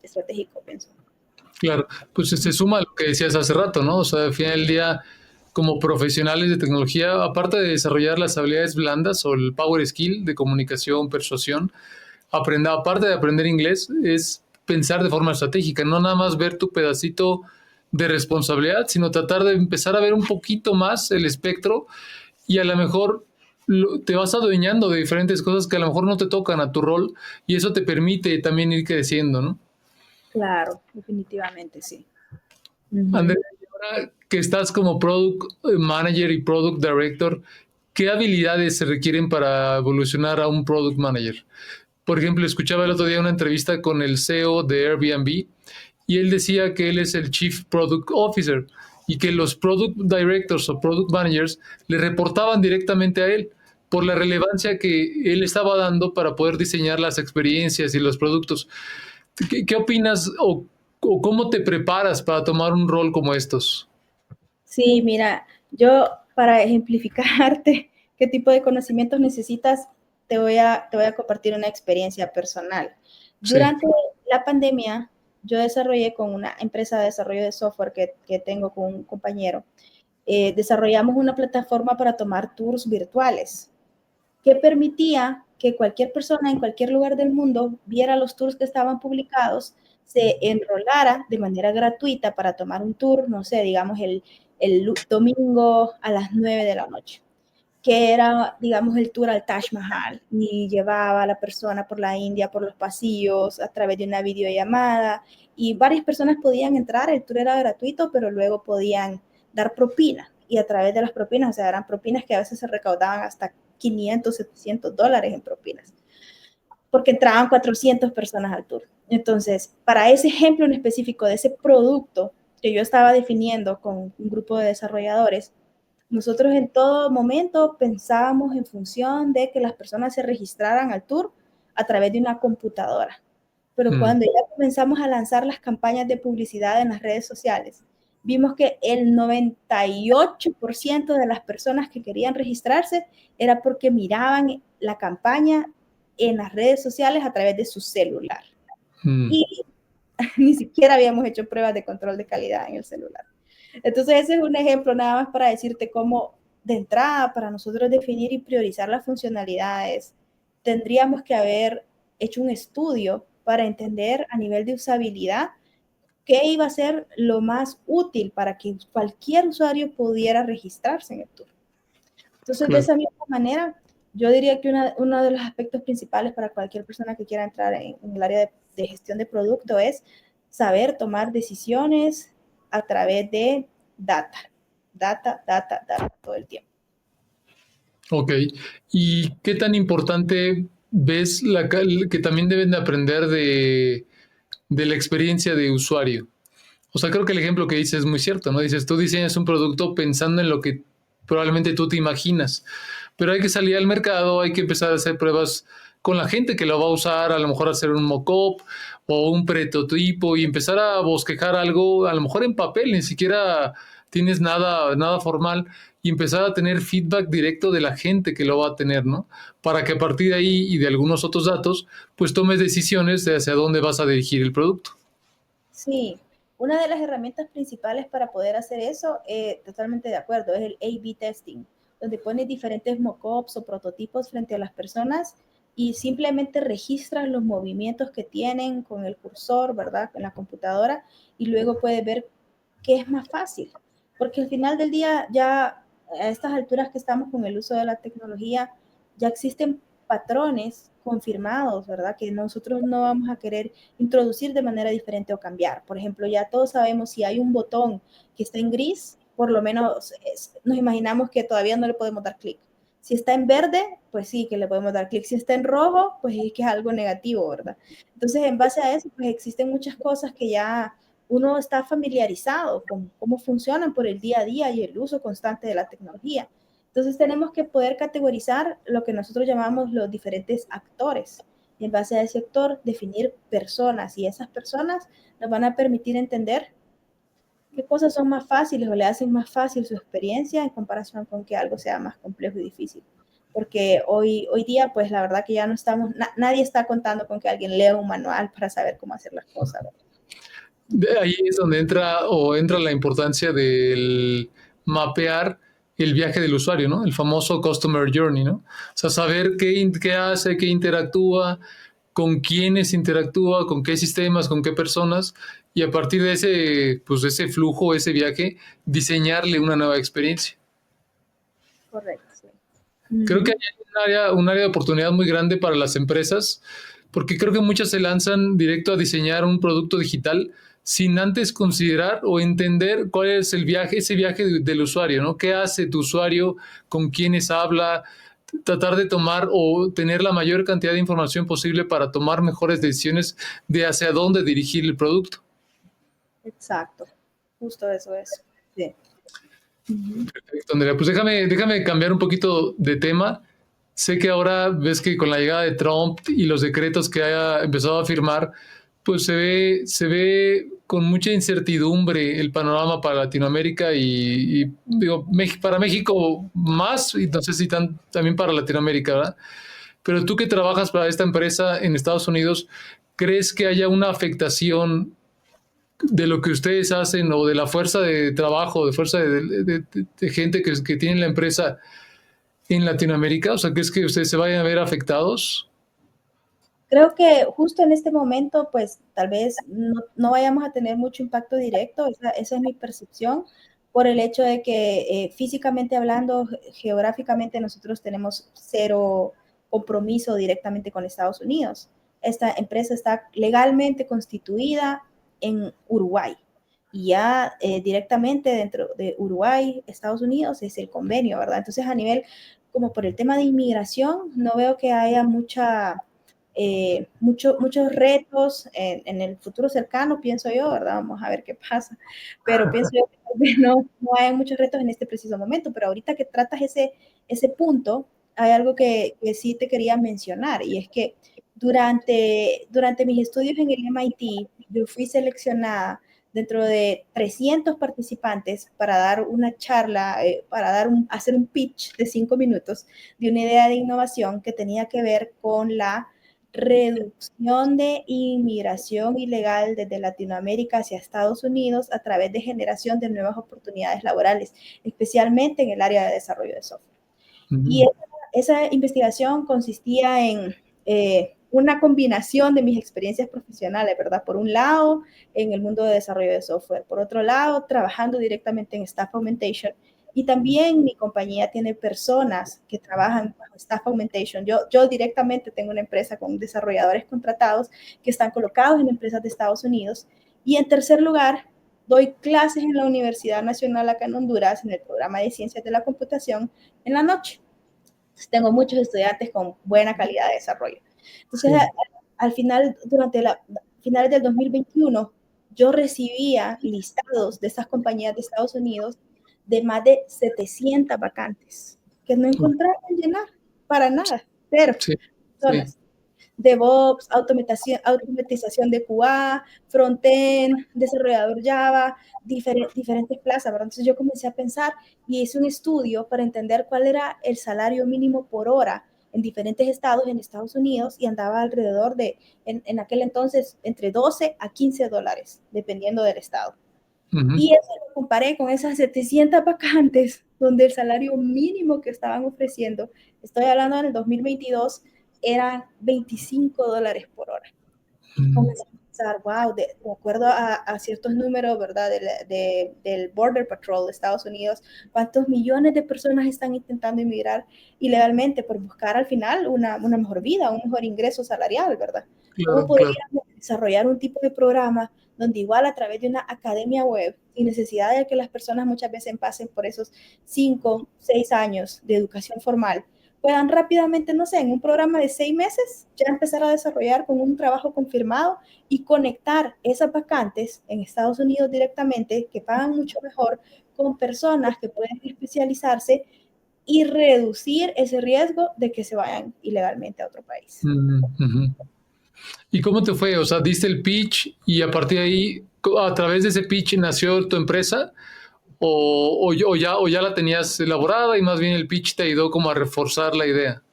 A: estratégico, pienso.
B: Claro, pues se suma a lo que decías hace rato, ¿no? O sea, al final del día, como profesionales de tecnología, aparte de desarrollar las habilidades blandas o el power skill de comunicación, persuasión, aparte de aprender inglés, es pensar de forma estratégica, no nada más ver tu pedacito de responsabilidad, sino tratar de empezar a ver un poquito más el espectro y a lo mejor te vas adueñando de diferentes cosas que a lo mejor no te tocan a tu rol y eso te permite también ir creciendo, ¿no?
A: Claro, definitivamente sí.
B: Andrea,
A: Uh-huh.
B: y ahora que estás como Product Manager y Product Director, ¿qué habilidades se requieren para evolucionar a un Product Manager? Por ejemplo, escuchaba el otro día una entrevista con el CEO de Airbnb y él decía que él es el Chief Product Officer y que los Product Directors o Product Managers le reportaban directamente a él por la relevancia que él estaba dando para poder diseñar las experiencias y los productos. ¿Qué opinas o cómo te preparas para tomar un rol como estos?
A: Sí, mira, yo para ejemplificarte qué tipo de conocimientos necesitas, te voy a compartir una experiencia personal.
B: Sí.
A: Durante la pandemia, yo desarrollé con una empresa de desarrollo de software que tengo con un compañero, desarrollamos una plataforma para tomar tours virtuales que permitía que cualquier persona en cualquier lugar del mundo viera los tours que estaban publicados, se enrolara de manera gratuita para tomar un tour, no sé, digamos el domingo a las 9 de la noche, que era, digamos, el tour al Taj Mahal, y llevaba a la persona por la India, por los pasillos, a través de una videollamada, y varias personas podían entrar, el tour era gratuito, pero luego podían dar propina, y a través de las propinas, o sea, eran propinas que a veces se recaudaban hasta 500, $700 en propinas, porque entraban 400 personas al tour. Entonces, para ese ejemplo en específico de ese producto que yo estaba definiendo con un grupo de desarrolladores, nosotros en todo momento pensábamos en función de que las personas se registraran al tour a través de una computadora. Pero
B: Mm,
A: cuando ya comenzamos a lanzar las campañas de publicidad en las redes sociales, vimos que el 98% de las personas que querían registrarse era porque miraban la campaña en las redes sociales a través de su celular.
B: mm.
A: Y ni siquiera habíamos hecho pruebas de control de calidad en el celular. Entonces, ese es un ejemplo nada más para decirte cómo, de entrada, para nosotros definir y priorizar las funcionalidades, tendríamos que haber hecho un estudio para entender a nivel de usabilidad qué iba a ser lo más útil para que cualquier usuario pudiera registrarse en el tour. Entonces, de
B: Claro.
A: esa misma manera, yo diría que uno de los aspectos principales para cualquier persona que quiera entrar en el área de gestión de producto es saber tomar decisiones a través de data, data, data, data todo el tiempo.
B: Ok. ¿Y qué tan importante ves que también deben de aprender de la experiencia de usuario? O sea, creo que el ejemplo que dices es muy cierto, ¿no? Dices, tú diseñas un producto pensando en lo que probablemente tú te imaginas, pero hay que salir al mercado, hay que empezar a hacer pruebas con la gente que lo va a usar, a lo mejor hacer un mock-up o un prototipo y empezar a bosquejar algo, a lo mejor en papel, ni siquiera tienes nada formal y empezar a tener feedback directo de la gente que lo va a tener, ¿no? Para que a partir de ahí y de algunos otros datos, pues tomes decisiones de hacia dónde vas a dirigir el producto.
A: Sí, una de las herramientas principales para poder hacer eso, totalmente de acuerdo, es el A/B testing, donde pones diferentes mockups o prototipos frente a las personas y simplemente registras los movimientos que tienen con el cursor, ¿verdad? En la computadora, y luego puedes ver qué es más fácil. Porque al final del día, ya a estas alturas que estamos con el uso de la tecnología, ya existen patrones confirmados, ¿verdad? Que nosotros no vamos a querer introducir de manera diferente o cambiar. Por ejemplo, ya todos sabemos si hay un botón que está en gris, por lo menos nos imaginamos que todavía no le podemos dar clic. Si está en verde, pues sí, que le podemos dar clic. Si está en rojo, pues es que es algo negativo, ¿verdad? Entonces, en base a eso, pues existen muchas cosas que ya uno está familiarizado con cómo funcionan por el día a día y el uso constante de la tecnología. Entonces, tenemos que poder categorizar lo que nosotros llamamos los diferentes actores. Y en base a ese actor, definir personas. Y esas personas nos van a permitir entender qué cosas son más fáciles o le hacen más fácil su experiencia en comparación con que algo sea más complejo y difícil. Porque hoy día, pues la verdad que ya no estamos, nadie está contando con que alguien lea un manual para saber cómo hacer las cosas.
B: Ahí es donde entra la importancia del mapear el viaje del usuario, ¿no? El famoso Customer Journey, ¿no? O sea, saber qué hace, qué interactúa, con quiénes interactúa, con qué sistemas, con qué personas, y a partir de ese flujo, ese viaje, diseñarle una nueva experiencia.
A: Correcto, sí.
B: Creo que
A: Uh-huh.
B: hay un área de oportunidad muy grande para las empresas, porque creo que muchas se lanzan directo a diseñar un producto digital sin antes considerar o entender cuál es el viaje, ese viaje del usuario, ¿no? ¿Qué hace tu usuario? ¿Con quiénes habla? Tratar de tomar o tener la mayor cantidad de información posible para tomar mejores decisiones de hacia dónde dirigir el producto.
A: Exacto, justo eso es. Sí. Uh-huh.
B: Perfecto, Andrea. Pues déjame cambiar un poquito de tema. Sé que ahora ves que con la llegada de Trump y los decretos que haya empezado a firmar, pues se ve con mucha incertidumbre el panorama para Latinoamérica y digo, para México más, y no sé si también para Latinoamérica, ¿verdad? Pero tú que trabajas para esta empresa en Estados Unidos, ¿crees que haya una afectación de lo que ustedes hacen o de la fuerza de trabajo, de fuerza de gente que tiene la empresa en Latinoamérica? O sea, ¿crees que ustedes se vayan a ver afectados?
A: Creo que justo en este momento, pues tal vez no vayamos a tener mucho impacto directo, esa es mi percepción, por el hecho de que físicamente hablando, geográficamente nosotros tenemos cero compromiso directamente con Estados Unidos. Esta empresa está legalmente constituida en Uruguay y ya directamente dentro de Uruguay, Estados Unidos, es el convenio, ¿verdad? Entonces a nivel, como por el tema de inmigración, no veo que haya muchos retos en el futuro cercano, pienso yo, ¿verdad? Vamos a ver qué pasa, pero pienso yo que tal vez no hay muchos retos en este preciso momento, pero ahorita que tratas ese punto, hay algo que sí te quería mencionar, y es que durante mis estudios en el MIT, yo fui seleccionada dentro de 300 participantes para dar una charla, hacer un pitch de 5 minutos de una idea de innovación que tenía que ver con la reducción de inmigración ilegal desde Latinoamérica hacia Estados Unidos a través de generación de nuevas oportunidades laborales, especialmente en el área de desarrollo de software. Y
B: Uh-huh.
A: esa investigación consistía en una combinación de mis experiencias profesionales, ¿verdad? Por un lado, en el mundo de desarrollo de software. Por otro lado, trabajando directamente en Staff Augmentation. Y también mi compañía tiene personas que trabajan bajo Staff Augmentation. Yo directamente tengo una empresa con desarrolladores contratados que están colocados en empresas de Estados Unidos. Y en tercer lugar, doy clases en la Universidad Nacional acá en Honduras, en el programa de Ciencias de la Computación, en la noche. Entonces, tengo muchos estudiantes con buena calidad de desarrollo. Entonces,
B: Sí.
A: al final, durante finales del 2021, yo recibía listados de esas compañías de Estados Unidos de más de 700 vacantes que no encontraban llenar para nada, cero
B: Sí, sí.
A: personas. DevOps, automatización de QA, frontend, desarrollador Java, diferentes plazas, ¿verdad? Entonces yo comencé a pensar y hice un estudio para entender cuál era el salario mínimo por hora en diferentes estados en Estados Unidos y andaba alrededor de, en aquel entonces, entre 12 a 15 dólares, dependiendo del estado.
B: Uh-huh.
A: Y eso lo comparé con esas 700 vacantes donde el salario mínimo que estaban ofreciendo, estoy hablando en el 2022, eran $25 por hora. Y
B: Mm,
A: comencé a pensar, wow, de acuerdo a ciertos números, ¿verdad? Del Border Patrol de Estados Unidos, cuántos millones de personas están intentando inmigrar ilegalmente por buscar al final una mejor vida, un mejor ingreso salarial, ¿verdad? ¿Cómo
B: claro, claro.
A: podríamos desarrollar un tipo de programa donde igual a través de una academia web, sin necesidad de que las personas muchas veces pasen por esos 5, 6 años de educación formal, puedan rápidamente, no sé, en un programa de 6 meses, ya empezar a desarrollar con un trabajo confirmado y conectar esas vacantes en Estados Unidos directamente, que pagan mucho mejor, con personas que pueden especializarse y reducir ese riesgo de que se vayan ilegalmente a otro país?
B: Mm, ujú. ¿Y cómo te fue? O sea, diste el pitch y a partir de ahí, a través de ese pitch nació tu empresa o ya la tenías elaborada y más bien el pitch te ayudó como a reforzar la idea.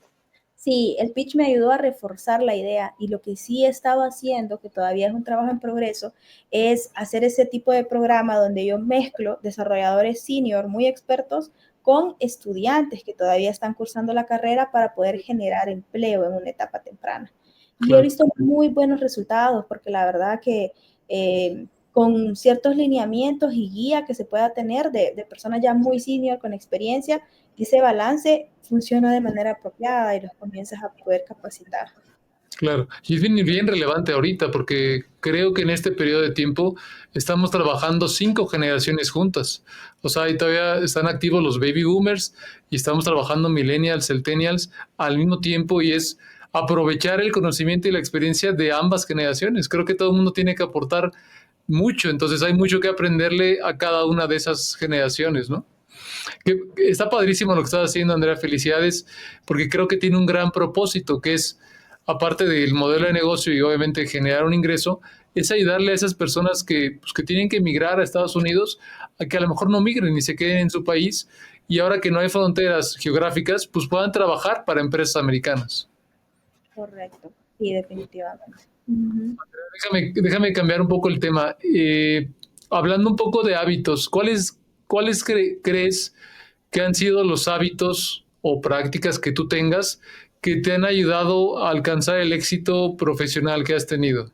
A: Sí, el pitch me ayudó a reforzar la idea y lo que sí he estado haciendo, que todavía es un trabajo en progreso, es hacer ese tipo de programa donde yo mezclo desarrolladores senior muy expertos con estudiantes que todavía están cursando la carrera para poder generar empleo en una etapa temprana. Y he
B: Claro.
A: visto muy buenos resultados porque la verdad que con ciertos lineamientos y guía que se pueda tener de personas ya muy senior con experiencia, ese balance funciona de manera apropiada y los comienzas a poder capacitar.
B: Claro, y es bien, bien relevante ahorita porque creo que en este periodo de tiempo estamos trabajando 5 generaciones juntas. O sea, ahí todavía están activos los baby boomers y estamos trabajando millennials, centennials al mismo tiempo y es aprovechar el conocimiento y la experiencia de ambas generaciones. Creo que todo el mundo tiene que aportar mucho, entonces hay mucho que aprenderle a cada una de esas generaciones, ¿no? Que está padrísimo lo que estás haciendo, Andrea. Felicidades, porque creo que tiene un gran propósito, que es, aparte del modelo de negocio y obviamente generar un ingreso, es ayudarle a esas personas que tienen que emigrar a Estados Unidos a que a lo mejor no migren y se queden en su país y ahora que no hay fronteras geográficas, pues puedan trabajar para empresas americanas.
A: Correcto, sí, definitivamente. Uh-huh.
B: Déjame cambiar un poco el tema. Hablando un poco de hábitos, ¿cuáles crees que han sido los hábitos o prácticas que tú tengas que te han ayudado a alcanzar el éxito profesional que has tenido?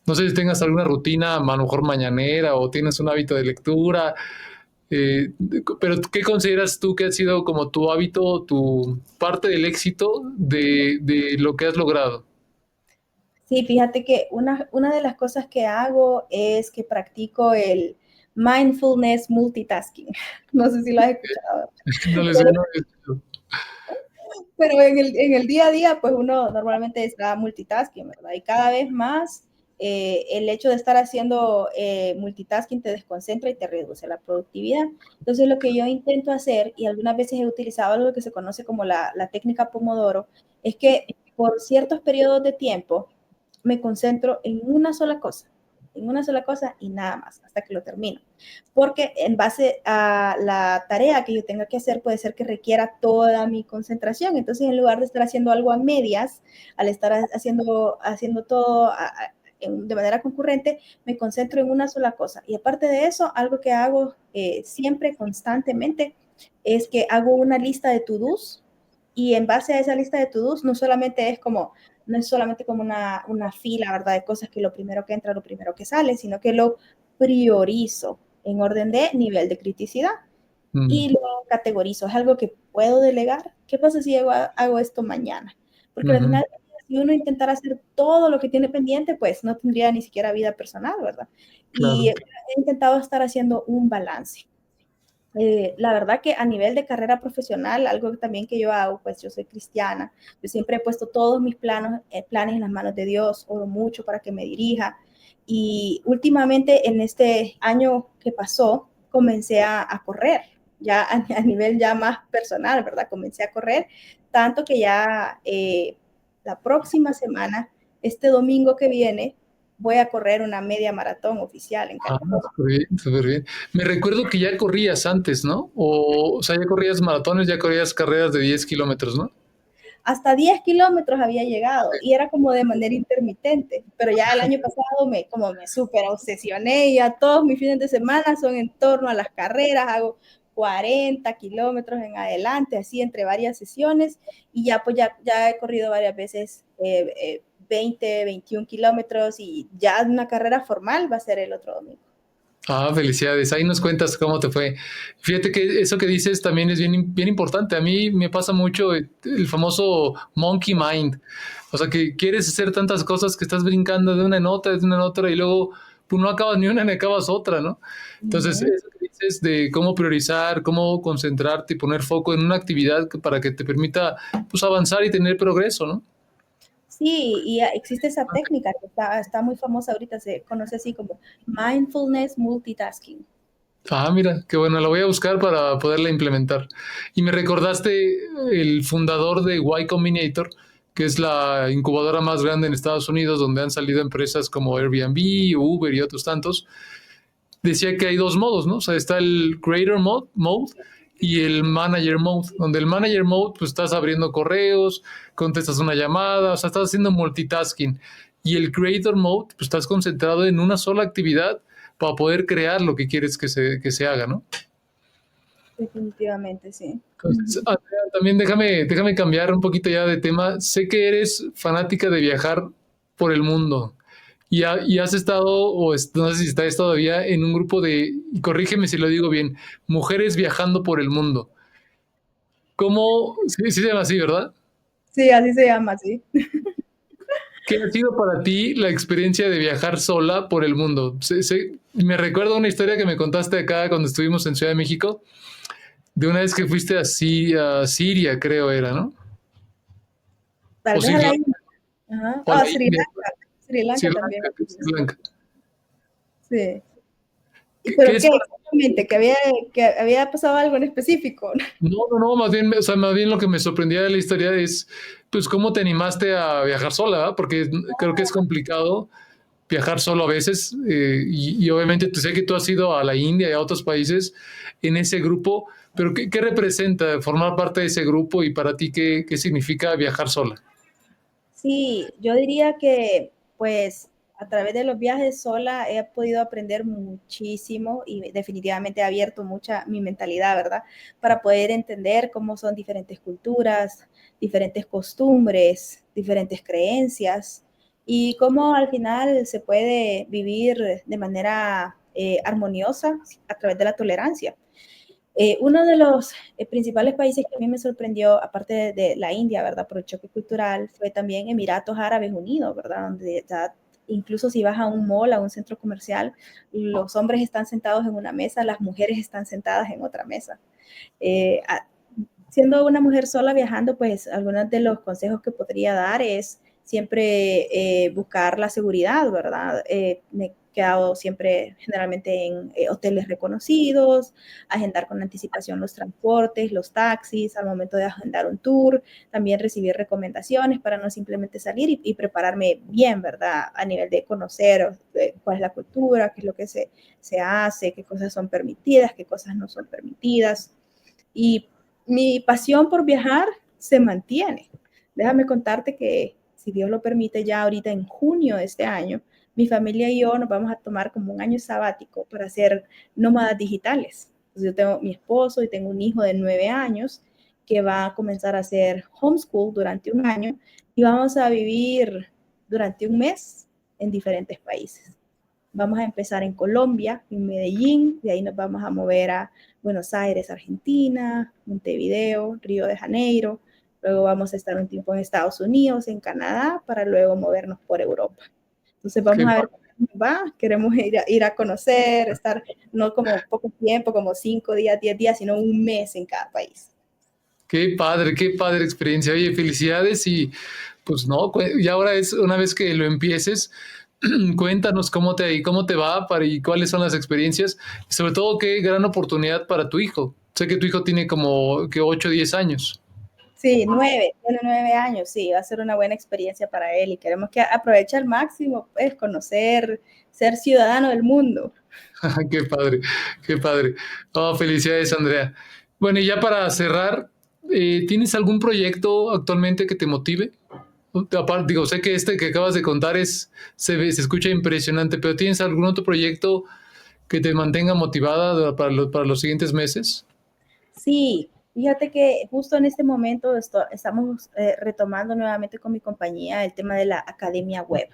B: No sé si tengas alguna rutina, a lo mejor mañanera, o tienes un hábito de lectura, pero ¿qué consideras tú que ha sido como tu hábito, tu parte del éxito de lo que has logrado?
A: Sí, fíjate que una de las cosas que hago es que practico el mindfulness multitasking. No sé si lo has escuchado.
B: No les
A: Pero,
B: no,
A: pero en el día a día, pues uno normalmente está multitasking, ¿verdad? Y cada vez más el hecho de estar haciendo multitasking te desconcentra y te reduce la productividad. Entonces, lo que yo intento hacer, y algunas veces he utilizado algo que se conoce como la técnica Pomodoro, es que por ciertos periodos de tiempo me concentro en una sola cosa y nada más, hasta que lo termino. Porque en base a la tarea que yo tenga que hacer, puede ser que requiera toda mi concentración. Entonces, en lugar de estar haciendo algo a medias, al estar haciendo todo de manera concurrente, me concentro en una sola cosa. Y aparte de eso, algo que hago siempre, constantemente, es que hago una lista de to-dos y en base a esa lista de to-dos no es solamente como una fila, ¿verdad? De cosas que lo primero que entra, lo primero que sale, sino que lo priorizo en orden de nivel de criticidad
B: mm,
A: y lo categorizo. Es algo que puedo delegar. ¿Qué pasa si hago esto mañana? Porque al
B: ujú,
A: final, si uno intentara hacer todo lo que tiene pendiente, pues no tendría ni siquiera vida personal, ¿verdad? Y
B: claro.
A: he intentado estar haciendo un balance. La verdad que a nivel de carrera profesional, algo también que yo hago, pues yo soy cristiana, yo siempre he puesto todos mis planes en las manos de Dios, oro mucho para que me dirija y últimamente en este año que pasó comencé a correr, ya a nivel ya más personal, ¿verdad? Comencé a correr, tanto que ya la próxima semana, este domingo que viene, voy a correr una media maratón oficial en
B: Ah,
A: California.
B: súper bien, súper bien. Me recuerdo que ya corrías antes, ¿no? O sea, ya corrías maratones, ya corrías carreras de 10 kilómetros, ¿no?
A: Hasta 10 kilómetros había llegado y era como de manera intermitente, pero ya el año pasado como me súper obsesioné y ya todos mis fines de semana son en torno a las carreras, hago 40 kilómetros en adelante, así entre varias sesiones, y ya pues ya he corrido varias veces 20, 21 kilómetros, y ya una carrera formal va a ser el otro domingo.
B: Ah, felicidades. Ahí nos cuentas cómo te fue. Fíjate que eso que dices también es bien, bien importante. A mí me pasa mucho el famoso monkey mind. O sea, que quieres hacer tantas cosas que estás brincando de una en otra, y luego pues, no acabas ni una ni acabas otra, ¿no? Entonces,
A: Ujú.
B: eso que dices de cómo priorizar, cómo concentrarte y poner foco en una actividad para que te permita pues, avanzar y tener progreso, ¿no?
A: Sí, y existe esa técnica que está muy famosa ahorita, se conoce así como mindfulness multitasking.
B: Ah, mira, qué bueno, la voy a buscar para poderla implementar. Y me recordaste el fundador de Y Combinator, que es la incubadora más grande en Estados Unidos, donde han salido empresas como Airbnb, Uber y otros tantos. Decía que hay dos modos, ¿no? O sea, está el Creator mode y el Manager Mode, donde el Manager Mode, pues estás abriendo correos, contestas una llamada, o sea, estás haciendo multitasking. Y el Creator Mode, pues estás concentrado en una sola actividad para poder crear lo que quieres que se haga, ¿no?
A: Definitivamente, sí.
B: Entonces, Andrea, también déjame cambiar un poquito ya de tema. Sé que eres fanática de viajar por el mundo y has estado, no sé si estás todavía, en un grupo de, y corrígeme si lo digo bien, mujeres viajando por el mundo. ¿Cómo? Sí, sí se llama así, ¿verdad?
A: Sí, así se llama, sí.
B: ¿Qué ha sido para ti la experiencia de viajar sola por el mundo? Me recuerdo una historia que me contaste acá cuando estuvimos en Ciudad de México, de una vez que fuiste a Siria, creo era, ¿no?
A: Tal
B: O
A: vez a
B: Sri
A: la
B: Lanka,
A: India. Ajá.
B: o a la
A: Sri
B: India.
A: Lanka. Sri
B: Sri
A: Lanka también.
B: Lanka, Sri Lanka.
A: Sí.
B: ¿Qué
A: ¿Pero
B: es
A: qué
B: para
A: exactamente? ¿Que había pasado algo en específico?
B: No, no, no, más bien, o sea, más bien lo que me sorprendía de la historia es, pues, cómo te animaste a viajar sola, ¿verdad? Porque creo que es complicado viajar solo a veces, y obviamente sé que tú has ido a la India y a otros países en ese grupo, pero ¿qué representa formar parte de ese grupo y para ti qué significa viajar sola?
A: Sí, yo diría que pues a través de los viajes sola he podido aprender muchísimo y definitivamente ha abierto mucha mi mentalidad, ¿verdad? Para poder entender cómo son diferentes culturas, diferentes costumbres, diferentes creencias y cómo al final se puede vivir de manera armoniosa a través de la tolerancia. Uno de los principales países que a mí me sorprendió, aparte de la India, ¿verdad? Por el choque cultural, fue también Emiratos Árabes Unidos, ¿verdad? Donde ya, incluso si vas a un mall, a un centro comercial, los hombres están sentados en una mesa, las mujeres están sentadas en otra mesa. Eh, a, Siendo una mujer sola viajando, pues algunos de los consejos que podría dar es siempre buscar la seguridad, ¿verdad? Me he quedado siempre generalmente en hoteles reconocidos, agendar con anticipación los transportes, los taxis, al momento de agendar un tour, también recibir recomendaciones para no simplemente salir y prepararme bien, ¿verdad? A nivel de conocer cuál es la cultura, qué es lo que se hace, qué cosas son permitidas, qué cosas no son permitidas. Y mi pasión por viajar se mantiene. Déjame contarte que, si Dios lo permite, ya ahorita en junio de este año, mi familia y yo nos vamos a tomar como un año sabático para ser nómadas digitales. Entonces, yo tengo mi esposo y tengo un hijo de 9 años que va a comenzar a hacer homeschool durante un año y vamos a vivir durante un mes en diferentes países. Vamos a empezar en Colombia, en Medellín, de ahí nos vamos a mover a Buenos Aires, Argentina, Montevideo, Río de Janeiro, luego vamos a estar un tiempo en Estados Unidos, en Canadá, para luego movernos por Europa. Entonces vamos
B: Qué,
A: a ver cómo va, queremos ir a conocer, estar no como poco tiempo, como 5 días, 10 días, sino un mes en cada país.
B: qué padre experiencia. Oye, felicidades y pues no, y ahora es una vez que lo empieces, cuéntanos cómo te va y cuáles son las experiencias y sobre todo qué gran oportunidad para tu hijo. Sé que tu hijo tiene como que 8 o 10 años.
A: Sí, tiene 9 años, sí, va a ser una buena experiencia para él y queremos que aproveche al máximo, pues, conocer, ser ciudadano del mundo.
B: Qué padre, qué padre. Oh, felicidades, Andrea. Bueno, y ya para cerrar, ¿tienes algún proyecto actualmente que te motive? Aparte, digo, sé que este que acabas de contar se escucha impresionante, pero ¿tienes algún otro proyecto que te mantenga motivada para los siguientes meses?
A: Sí, fíjate que justo en este momento estamos retomando nuevamente con mi compañía el tema de la academia web,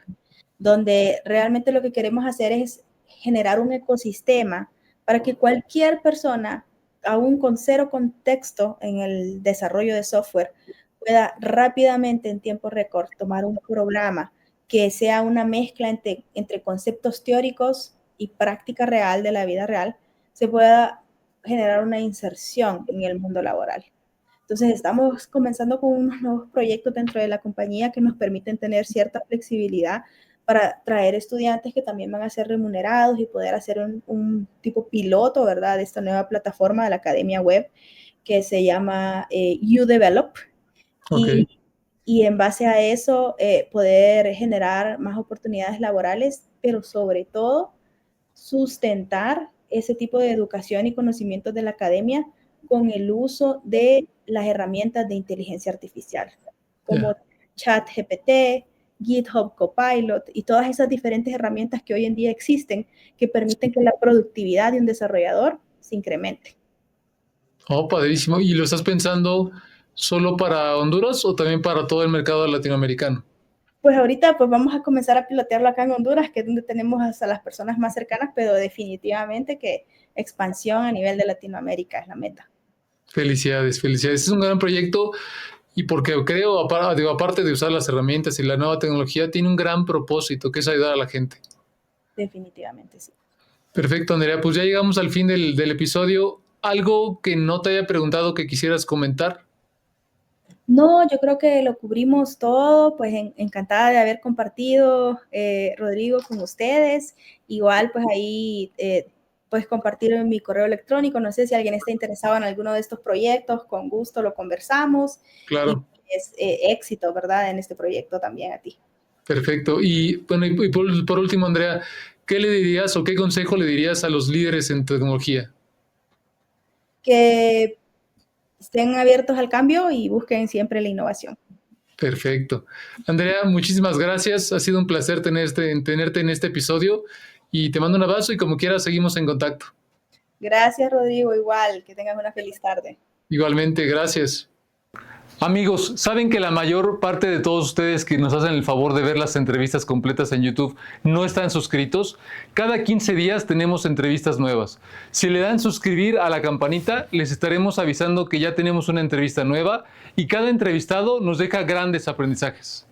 A: donde realmente lo que queremos hacer es generar un ecosistema para que cualquier persona, aún con cero contexto en el desarrollo de software, pueda rápidamente en tiempo récord tomar un programa que sea una mezcla entre conceptos teóricos y práctica real de la vida real, se pueda generar una inserción en el mundo laboral. Entonces, estamos comenzando con unos nuevos proyectos dentro de la compañía que nos permiten tener cierta flexibilidad para traer estudiantes que también van a ser remunerados y poder hacer un tipo piloto, ¿verdad?, de esta nueva plataforma de la Academia Web que se llama UDevelop.
B: Ok.
A: Y en base a eso poder generar más oportunidades laborales, pero sobre todo sustentar ese tipo de educación y conocimientos de la academia con el uso de las herramientas de inteligencia artificial, como
B: Ya.
A: ChatGPT, GitHub Copilot y todas esas diferentes herramientas que hoy en día existen que permiten que la productividad de un desarrollador se incremente.
B: Oh, padrísimo. ¿Y lo estás pensando solo para Honduras o también para todo el mercado latinoamericano?
A: Pues ahorita pues vamos a comenzar a pilotearlo acá en Honduras, que es donde tenemos hasta las personas más cercanas, pero definitivamente que expansión a nivel de Latinoamérica es la meta.
B: Felicidades, felicidades. Es un gran proyecto y porque creo, aparte de usar las herramientas y la nueva tecnología, tiene un gran propósito, que es ayudar a la gente.
A: Definitivamente sí.
B: Perfecto, Andrea. Pues ya llegamos al fin del episodio. ¿Algo que no te haya preguntado que quisieras comentar?
A: No, yo creo que lo cubrimos todo, pues encantada de haber compartido, Rodrigo, con ustedes. Igual, pues ahí, pues compartir en mi correo electrónico. No sé si alguien está interesado en alguno de estos proyectos, con gusto lo conversamos. Y
B: Claro,
A: es éxito, ¿verdad? En este proyecto también a ti.
B: perfecto. Y bueno, y por último, Andrea, ¿qué le dirías o qué consejo le dirías a los líderes en tecnología?
A: Que estén abiertos al cambio y busquen siempre la innovación.
B: Perfecto. Andrea, muchísimas gracias. Ha sido un placer tenerte en este episodio y te mando un abrazo y como quieras seguimos en contacto.
A: Gracias, Rodrigo. Igual, que tengas una feliz tarde.
B: Igualmente, gracias. Amigos, ¿saben que la mayor parte de todos ustedes que nos hacen el favor de ver las entrevistas completas en YouTube no están suscritos? Cada 15 días tenemos entrevistas nuevas. Si le dan suscribir a la campanita, les estaremos avisando que ya tenemos una entrevista nueva y cada entrevistado nos deja grandes aprendizajes.